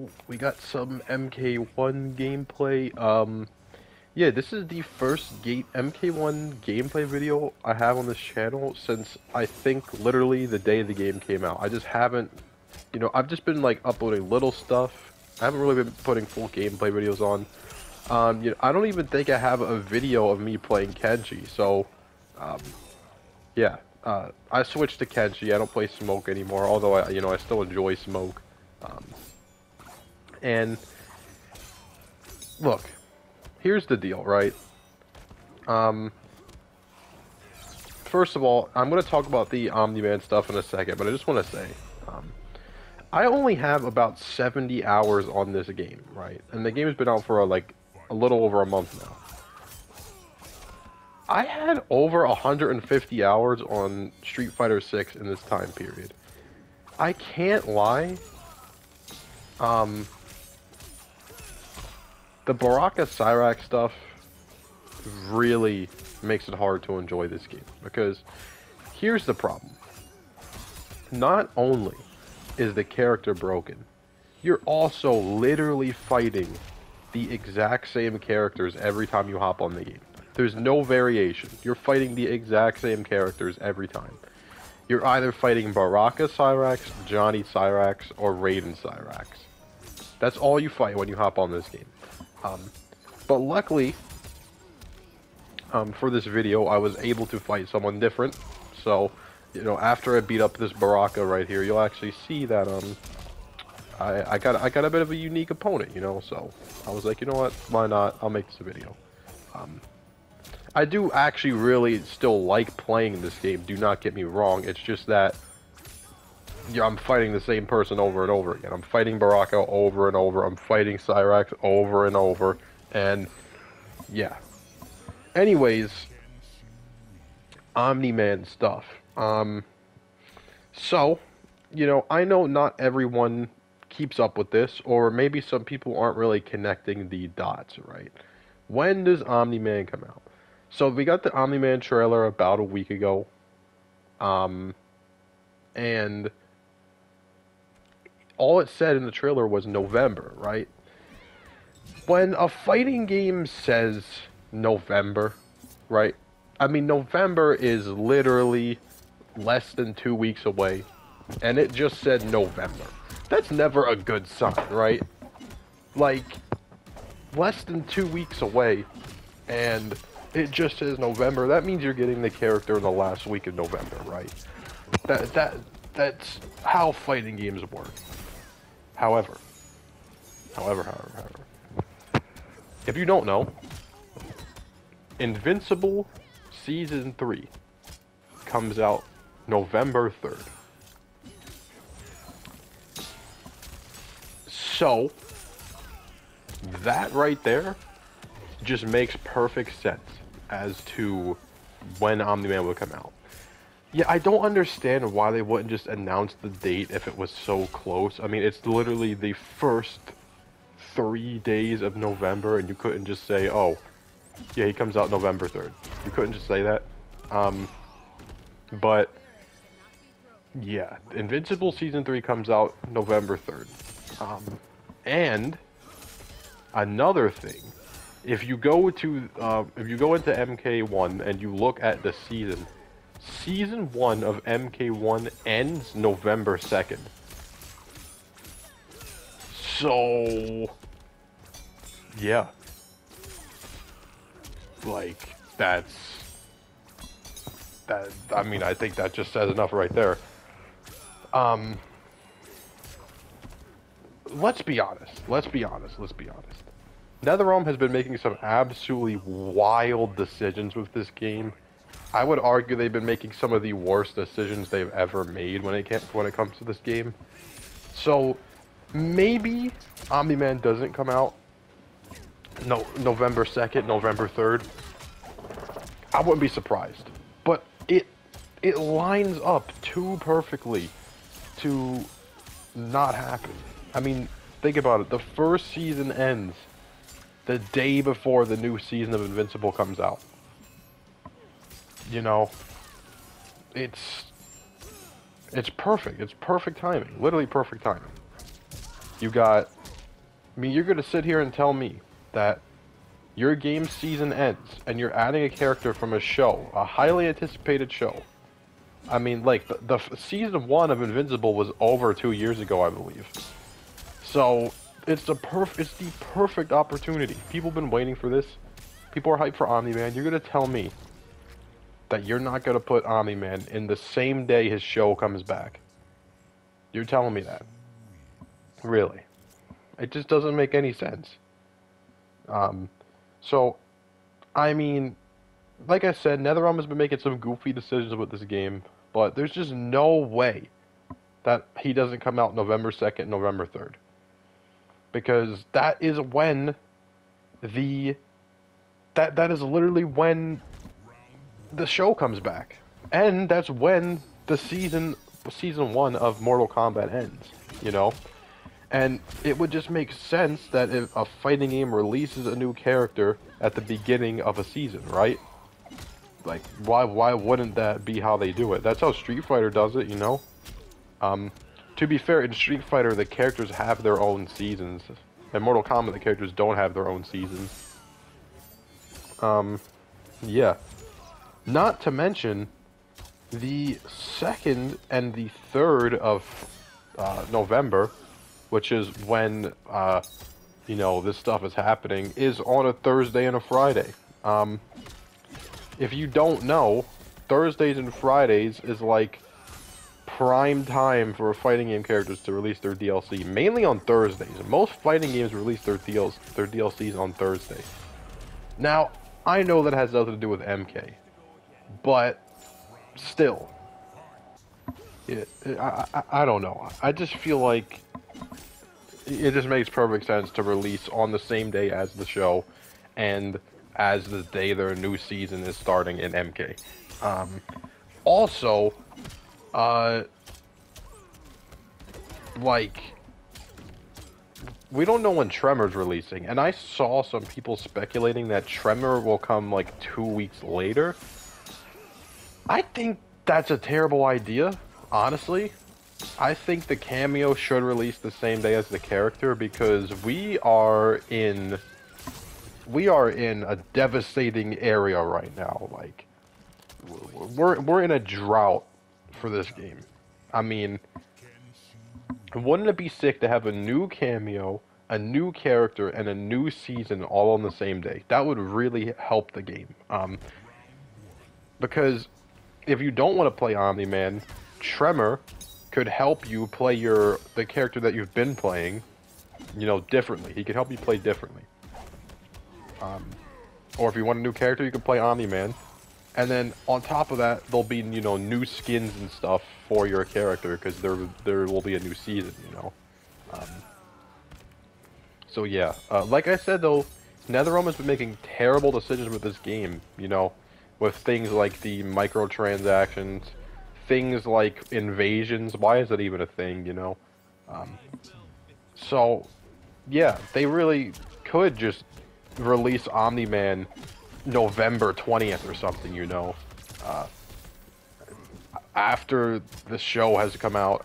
So we got some MK1 gameplay. Yeah, this is the first MK1 gameplay video I have on this channel since I think literally the day the game came out. I just haven't, I've just been like uploading little stuff. I haven't really been putting full gameplay videos on. I don't even think I have a video of me playing Kenji. So, yeah, I switched to Kenji. I don't play Smoke anymore, although I still enjoy Smoke. And look, here's the deal, right? First of all, I'm going to talk about the Omni-Man stuff in a second, but I just want to say, I only have about 70 hours on this game, right? And the game has been out for like a little over a month now. I had over 150 hours on Street Fighter 6 in this time period. I can't lie. The Baraka Cyrax stuff really makes it hard to enjoy this game, because here's the problem. Not only is the character broken, you're also literally fighting the exact same characters every time you hop on the game. There's no variation. You're fighting the exact same characters every time. You're either fighting Baraka Cyrax, Johnny Cyrax, or Raiden Cyrax. That's all you fight when you hop on this game. But luckily, for this video, I was able to fight someone different. So, after I beat up this Baraka right here, you'll actually see that, I got a bit of a unique opponent, so I was like, you know what, why not, I'll make this a video. I do actually really still like playing this game, do not get me wrong, it's just that, I'm fighting the same person over and over again. I'm fighting Baraka over and over, I'm fighting Cyrax over and over, and, yeah. Anyways, Omni-Man stuff. So, I know not everyone keeps up with this, or maybe some people aren't really connecting the dots, right? When does Omni-Man come out? So we got the Omni-Man trailer about a week ago, and all it said in the trailer was November, right? When a fighting game says November, right? I mean, November is literally less than 2 weeks away, and it just said November. That's never a good sign, right? Like, less than 2 weeks away, and it just says November. That means you're getting the character in the last week of November, right? That's how fighting games work. However, if you don't know, Invincible Season 3 comes out November 3rd. So, that right there just makes perfect sense as to when Omni-Man would come out. Yeah, I don't understand why they wouldn't just announce the date if it was so close. I mean, it's literally the first 3 days of November, and you couldn't just say, oh, yeah, he comes out November 3rd. You couldn't just say that. But, yeah, Invincible Season 3 comes out November 3rd. And, another thing, if you go into MK1 and you look at the Season 1 of MK1 ends November 2nd. So, yeah. Like, I mean, I think that just says enough right there. Let's be honest. NetherRealm has been making some absolutely wild decisions with this game. I would argue they've been making some of the worst decisions they've ever made when it comes to this game. So, maybe Omni-Man doesn't come out November 2nd, November 3rd. I wouldn't be surprised. But it lines up too perfectly to not happen. I mean, think about it. The first season ends the day before the new season of Invincible comes out. It's perfect. It's perfect timing. Literally perfect timing. You got I mean, you're gonna sit here and tell me that your game season ends and you're adding a character from a show, a highly anticipated show. I mean, like, the season 1 of Invincible was over 2 years ago, I believe. So, it's the perfect opportunity. People have been waiting for this. People are hyped for Omni-Man. You're gonna tell me that you're not gonna put Omni-Man in the same day his show comes back. You're telling me that. Really. It just doesn't make any sense. So, I mean, like I said, NetherRealm has been making some goofy decisions with this game, but there's just no way that he doesn't come out November 2nd, November 3rd. Because that is when that is literally when the show comes back. And that's when the season 1 of Mortal Kombat ends, you know? And it would just make sense that if a fighting game releases a new character at the beginning of a season, right? Like, why wouldn't that be how they do it? That's how Street Fighter does it, you know? To be fair, in Street Fighter, the characters have their own seasons. In Mortal Kombat, the characters don't have their own seasons. Yeah. Not to mention, the 2nd and the 3rd of November, which is when, you know, this stuff is happening, is on a Thursday and a Friday. If you don't know, Thursdays and Fridays is like prime time for fighting game characters to release their DLC, mainly on Thursdays. Most fighting games release their DLCs on Thursday. Now, I know that has nothing to do with MK, but still, I don't know. I just feel like it just makes perfect sense to release on the same day as the show and as the day their new season is starting in MK. Also, like, we don't know when Tremor's releasing, and I saw some people speculating that Tremor will come like 2 weeks later. I think that's a terrible idea, honestly. I think the cameo should release the same day as the character, because we are in a devastating area right now. Like, we're in a drought for this game. I mean, wouldn't it be sick to have a new cameo, a new character, and a new season all on the same day? That would really help the game. Because if you don't want to play Omni-Man, Tremor could help you play the character that you've been playing, you know, differently. He could help you play differently. Or if you want a new character, you can play Omni-Man. And then on top of that, there'll be, you know, new skins and stuff for your character, because there will be a new season, you know. So yeah, like I said though, NetherRealm has been making terrible decisions with this game, you know, with things like the microtransactions, things like invasions. Why is that even a thing, you know? So yeah, they really could just release Omni-Man November 20th or something, you know, after the show has come out,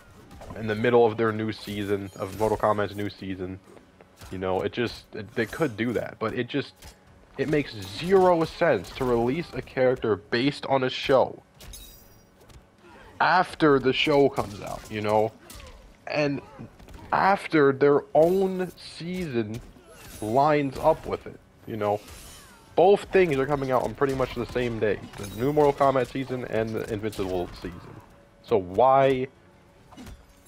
in the middle of their new season, of Mortal Kombat's new season. You know, they could do that, but it makes zero sense to release a character based on a show after the show comes out, you know, and after their own season lines up with it, you know. Both things are coming out on pretty much the same day. The new Mortal Kombat season and the Invincible season. So why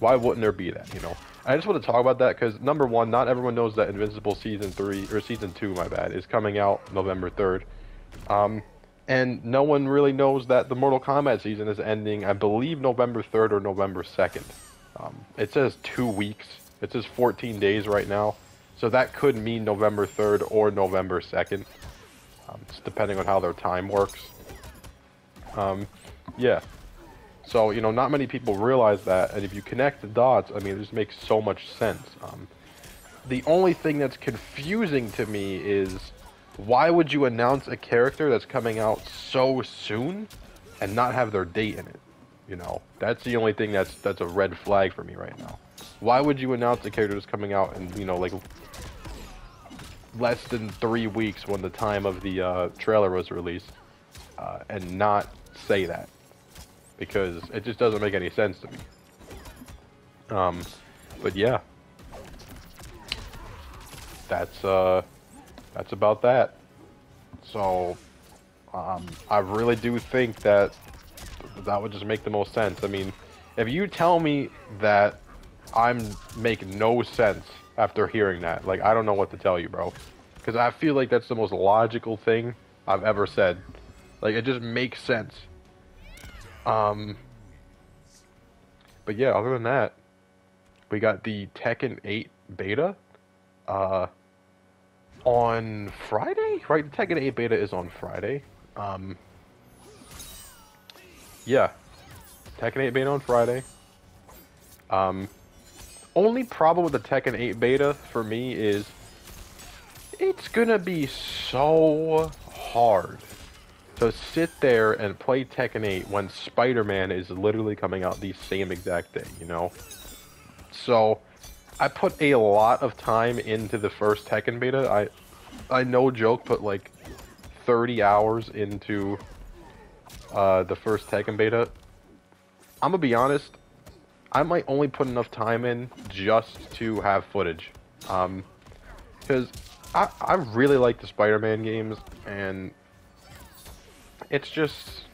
wouldn't there be that, you know? I just want to talk about that because, number one, not everyone knows that Invincible Season 3, or Season 2, my bad, is coming out November 3rd. And no one really knows that the Mortal Kombat season is ending, I believe, November 3rd or November 2nd. It says 2 weeks. It says 14 days right now. So that could mean November 3rd or November 2nd. Just depending on how their time works. Yeah. So, you know, not many people realize that, and if you connect the dots, I mean, it just makes so much sense. The only thing that's confusing to me is, why would you announce a character that's coming out so soon and not have their date in it? You know, that's the only thing that's a red flag for me right now. Why would you announce a character that's coming out in, you know, like less than 3 weeks when the time of the trailer was released, and not say that, because it just doesn't make any sense to me. But yeah, that's about that. So I really do think that would just make the most sense. I mean, if you tell me that I'm making no sense after hearing that, like, I don't know what to tell you, bro. Because I feel like that's the most logical thing I've ever said. Like, it just makes sense. But yeah, other than that, we got the Tekken 8 beta on Friday, right? The Tekken 8 beta is on Friday. Yeah, Tekken 8 beta on Friday. Only problem with the Tekken 8 beta for me is it's gonna be so hard to sit there and play Tekken 8 when Spider-Man is literally coming out the same exact day, you know? So, I put a lot of time into the first Tekken beta. I no joke put like 30 hours into the first Tekken beta. I'm gonna be honest, I might only put enough time in just to have footage. Because I really like the Spider-Man games, and it's just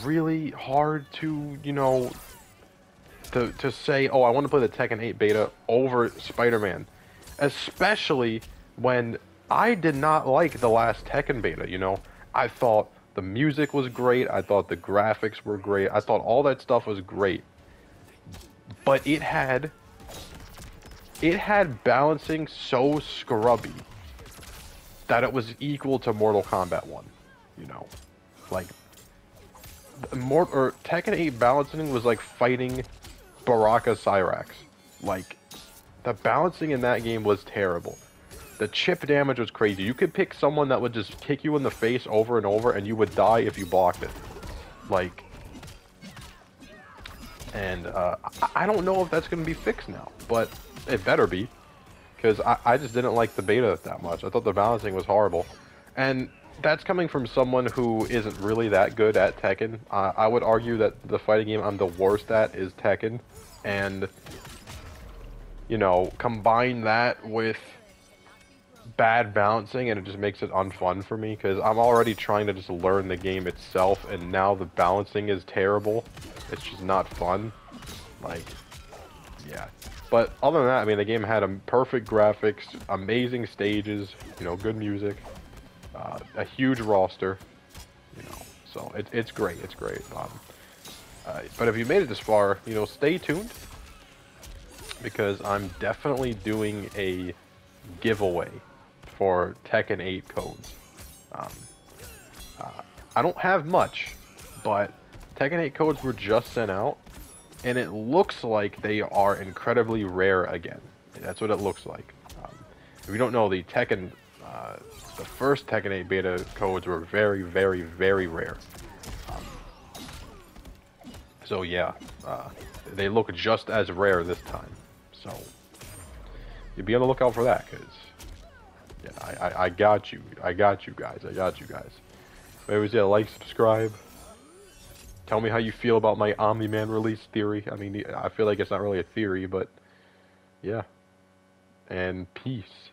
really hard to, you know, to say, oh, I want to play the Tekken 8 beta over Spider-Man. Especially when I did not like the last Tekken beta, you know? I thought the music was great, I thought the graphics were great, I thought all that stuff was great. But it had balancing so scrubby that it was equal to Mortal Kombat 1, you know? Like, Tekken 8 balancing was like fighting Baraka Cyrax. Like, the balancing in that game was terrible. The chip damage was crazy. You could pick someone that would just kick you in the face over and over, and you would die if you blocked it. Like, and I don't know if that's going to be fixed now, but it better be, because I just didn't like the beta that much. I thought the balancing was horrible, and that's coming from someone who isn't really that good at Tekken. I would argue that the fighting game I'm the worst at is Tekken, and, you know, combine that with bad balancing, and it just makes it unfun for me, because I'm already trying to just learn the game itself, and now the balancing is terrible. It's just not fun. Like, yeah. But other than that, I mean, the game had a perfect graphics, amazing stages, you know, good music, a huge roster, you know, so it's great, it's great. But if you made it this far, you know, stay tuned, because I'm definitely doing a giveaway for Tekken 8 codes. I don't have much, but Tekken 8 codes were just sent out, and it looks like they are incredibly rare again. That's what it looks like. If you don't know, the Tekken, the first Tekken 8 beta codes were very, very, very rare. So yeah, they look just as rare this time. So you'll be on the lookout for that, because yeah, I got you. I got you guys. Anyways, yeah, like, subscribe. Tell me how you feel about my Omni-Man release theory. I mean, I feel like it's not really a theory, but yeah. And peace.